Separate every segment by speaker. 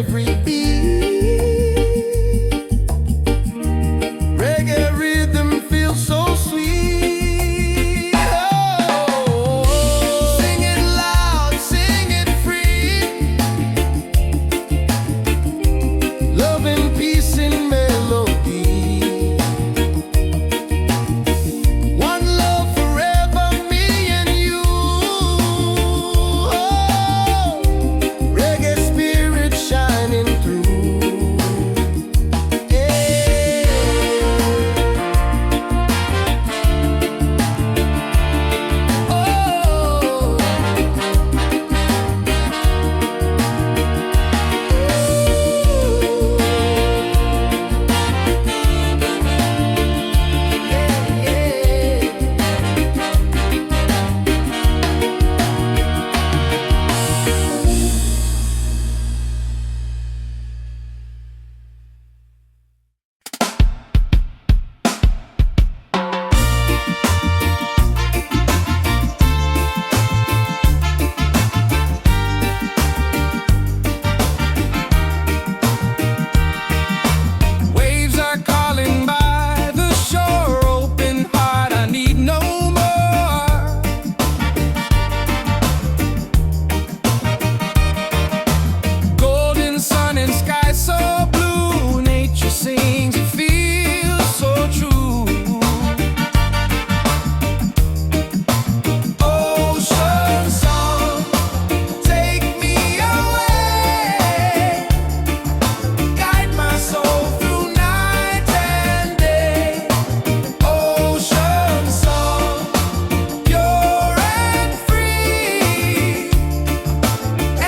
Speaker 1: every beat. Reggae rhythm feels so sweet. Oh, sing it loud, sing it free. Love and peace in melody. One love forever, me and you. Oh, reggae spirit shining through. Hey. Oh. Waves are calling by the shore, open heart, I need no more. Golden sun and sky so blue, nature sings, it feels so true. Ocean song, take me away. Guide my soul through night and day. Ocean song, pure and free.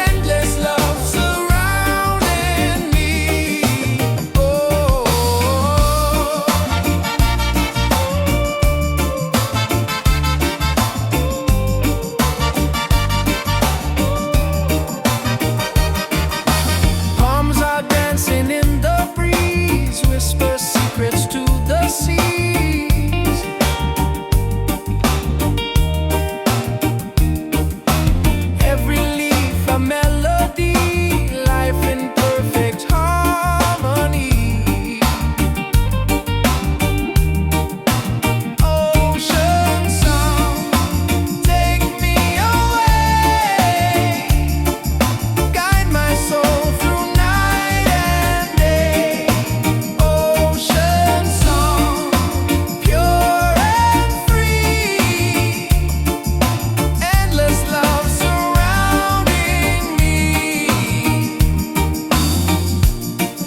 Speaker 1: Endless love surrounding me. Oh. Palms are dancing in the breeze, whisper secrets to the seas. Every leaf a melody, life in perfect harmony. Ocean song, take me away. Guide my soul through night and day. Ocean song, pure and free. Endless love surrounding me.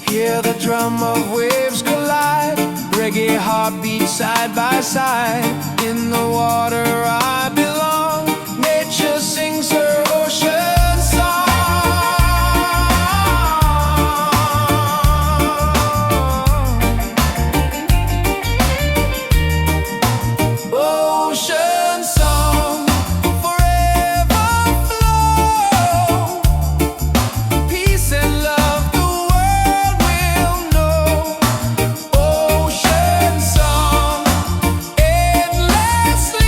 Speaker 1: Hear the drum of waves collide, reggae heartbeat side by side. In the water I belong, nature sings her ocean song. Ocean song, forever flow. Peace and love the world will know. Ocean song, endlessly.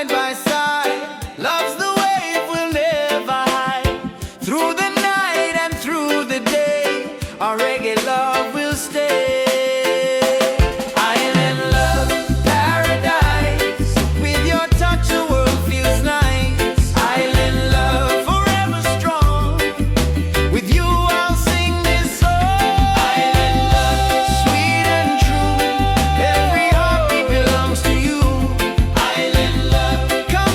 Speaker 1: by side. Love's the wave we'll never hide. Through the night and through the day, our reggae love will stay. Island love, paradise. With your touch the world feels nice. Island love, forever strong. With you I'll sing this song. Island love, sweet and true. Every heartbeat belongs to you. Island love, come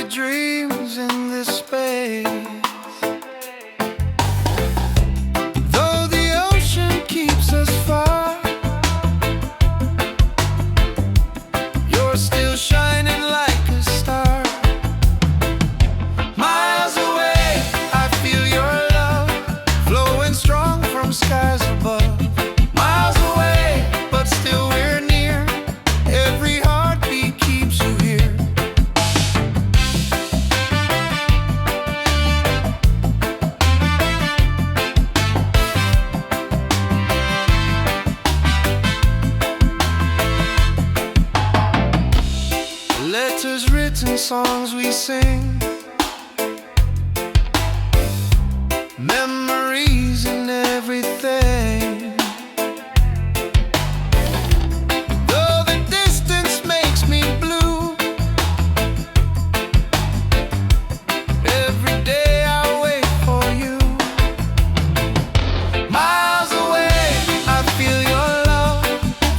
Speaker 1: dreams in this space. Though the ocean keeps us far, you're still shining like a star. Miles away, I feel your love flowing strong from skies above. Miles away, but still we're near. Every heartbeat keeps you here. Letters written, songs we sing, memories and everything. Though the distance makes me blue, every day I wait for you. Miles away, I feel your love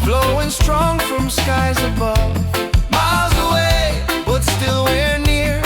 Speaker 1: flowing strong from skies above. Miles away, but still we're near.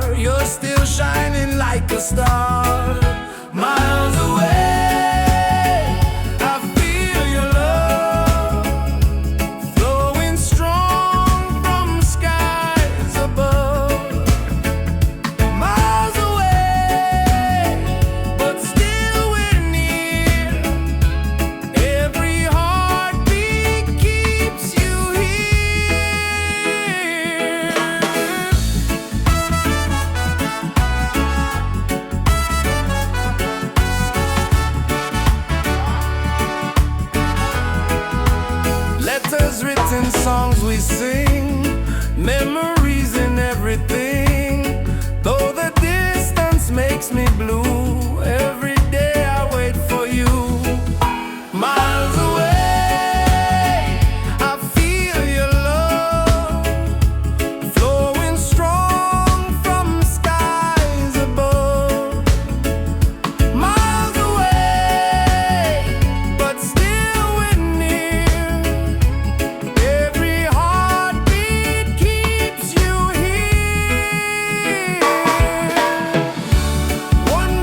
Speaker 1: far, you're still shining like a star. Miles away, I feel your love flowing strong from skies above. Miles away, but still we're near. Every heartbeat keeps you here. Letters written, songs we sing, memories in everything. Though the distance makes me blue, every day I wait for you. Miles away, I feel your love flowing strong from skies above. Miles away, but still we're near. Every heartbeat keeps you here. One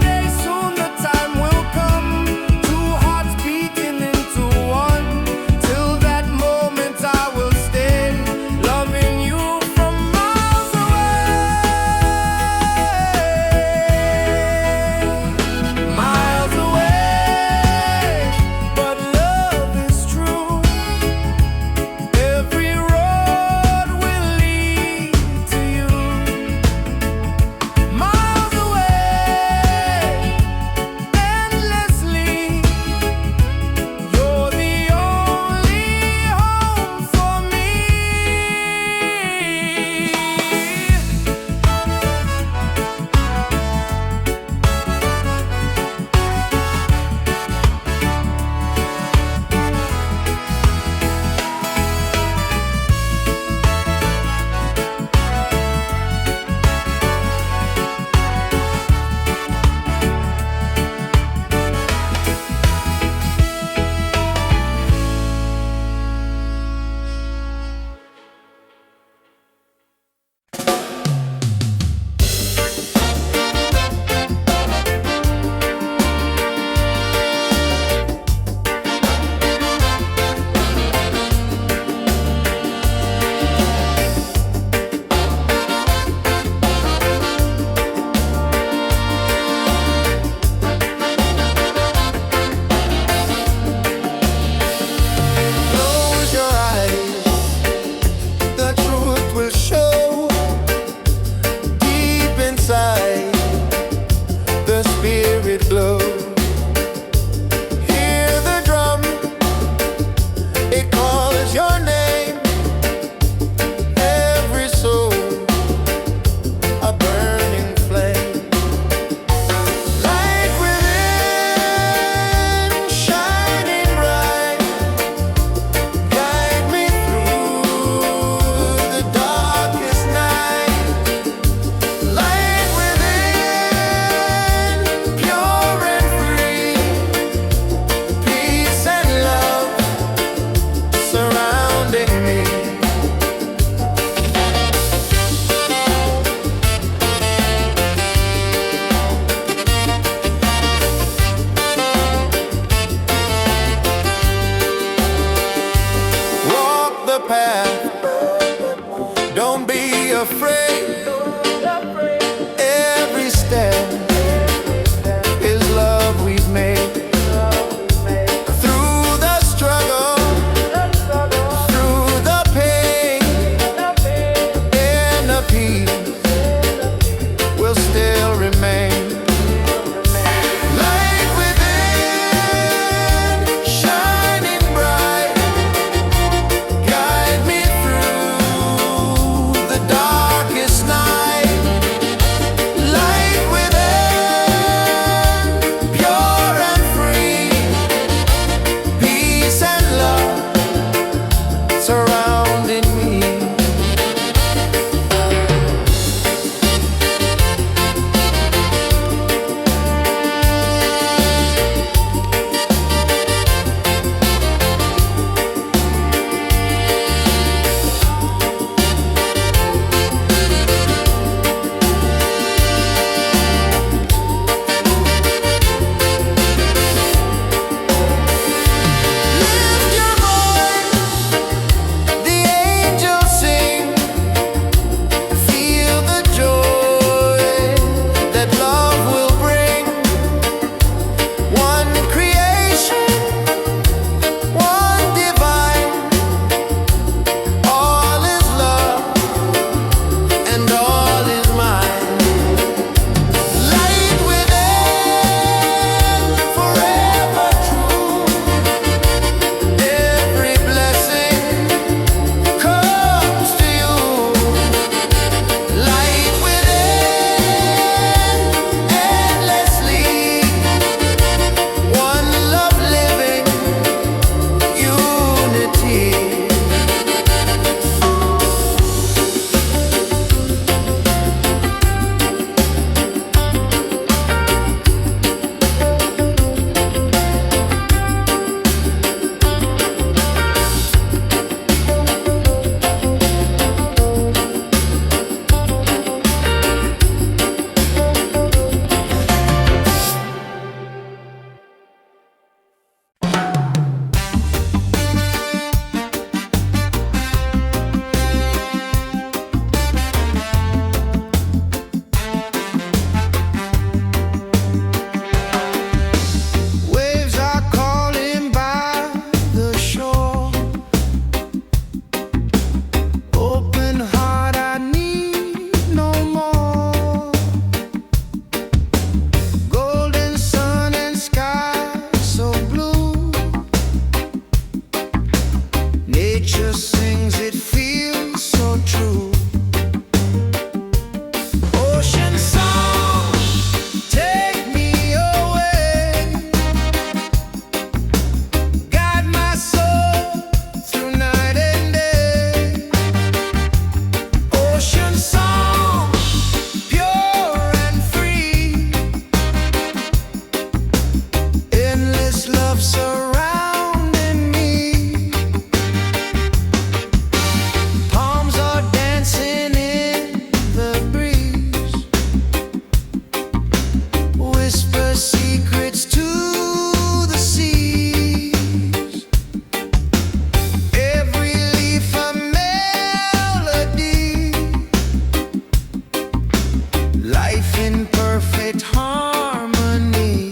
Speaker 1: perfect harmony.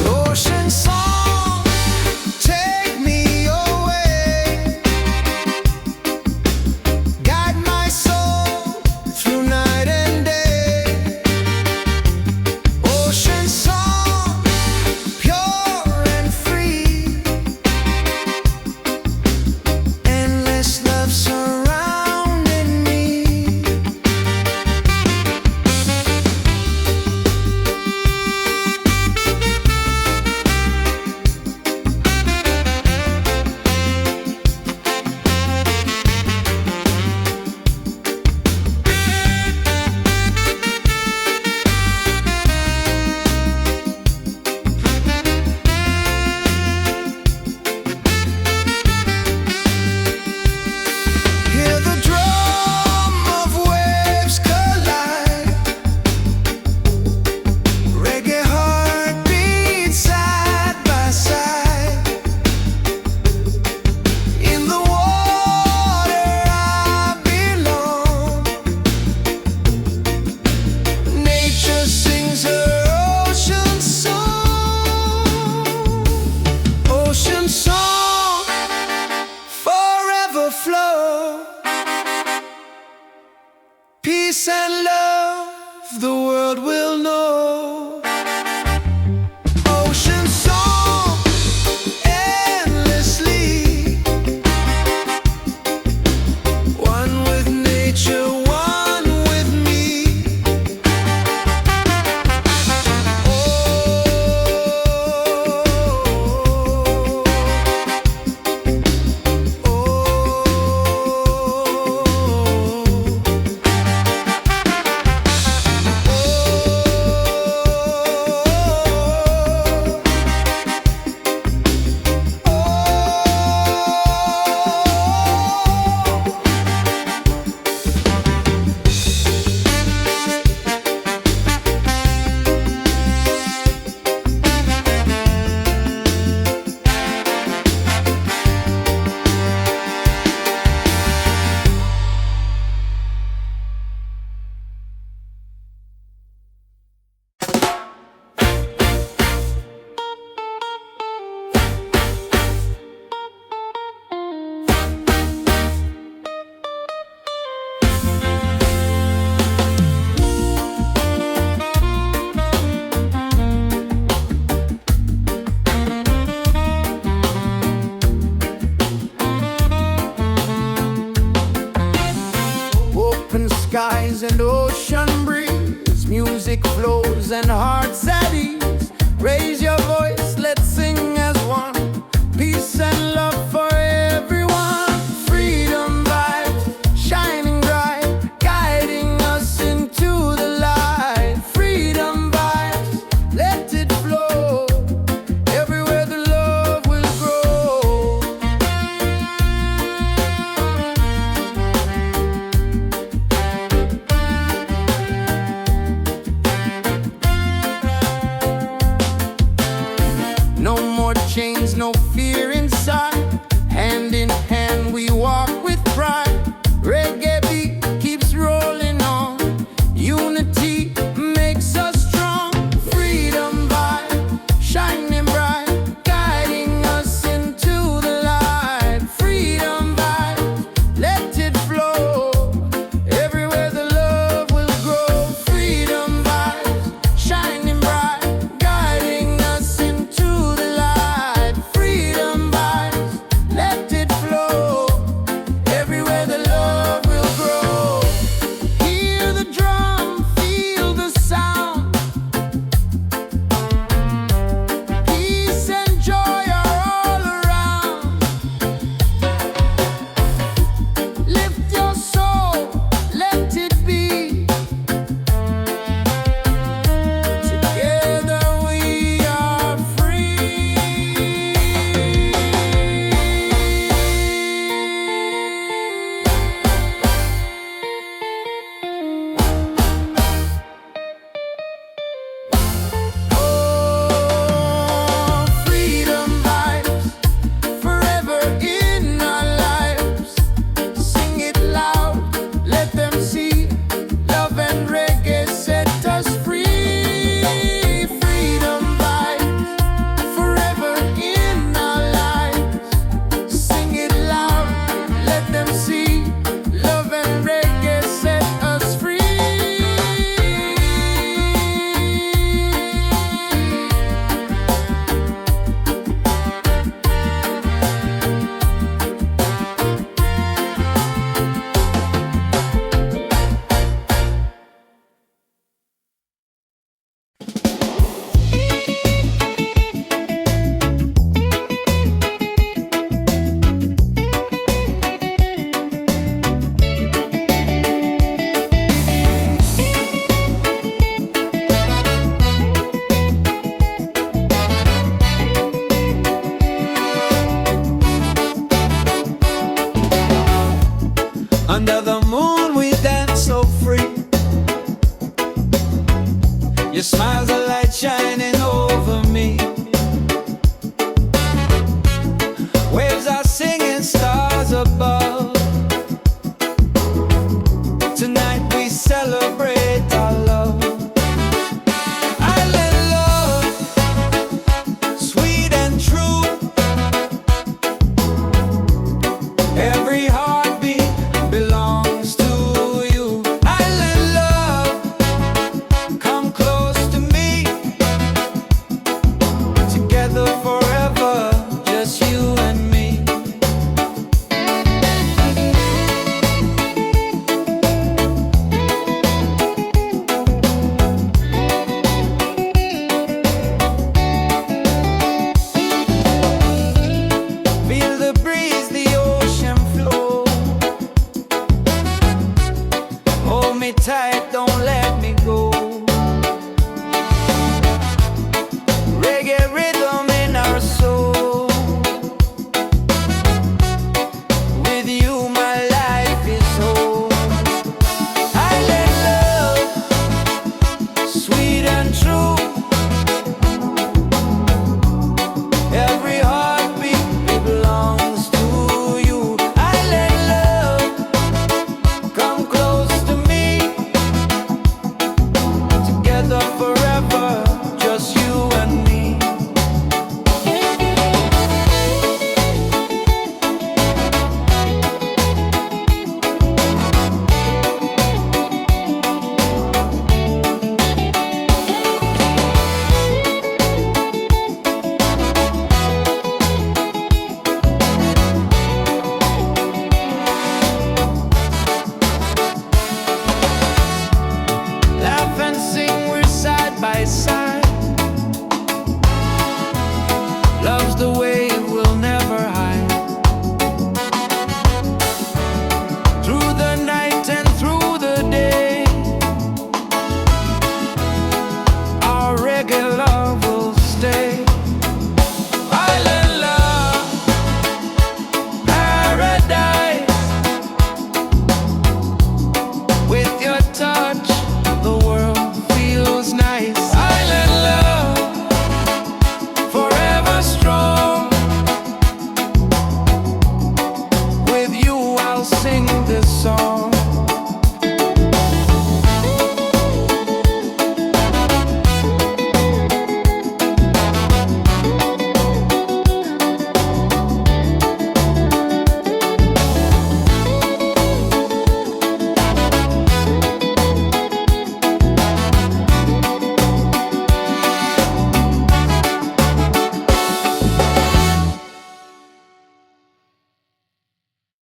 Speaker 1: Ocean song, take me away, guide my soul through night and day. Ocean song, pure and free, endless love surrounding me. Hear the drum of waves collide, reggae heartbeat side by side. In the water I belong, nature sings her ocean song. Ocean song, forever flow, peace and love the world will know. Ocean song, endlessly, one with nature, one with me. Open skies and ocean breeze, music flows and hearts at ease. Raise your voice, let's sing as one, peace and love for everyone. Freedom vibes, shining bright, guiding us into the light. Freedom vibes, let it flow, everywhere the love will grow. Your smile's a light shining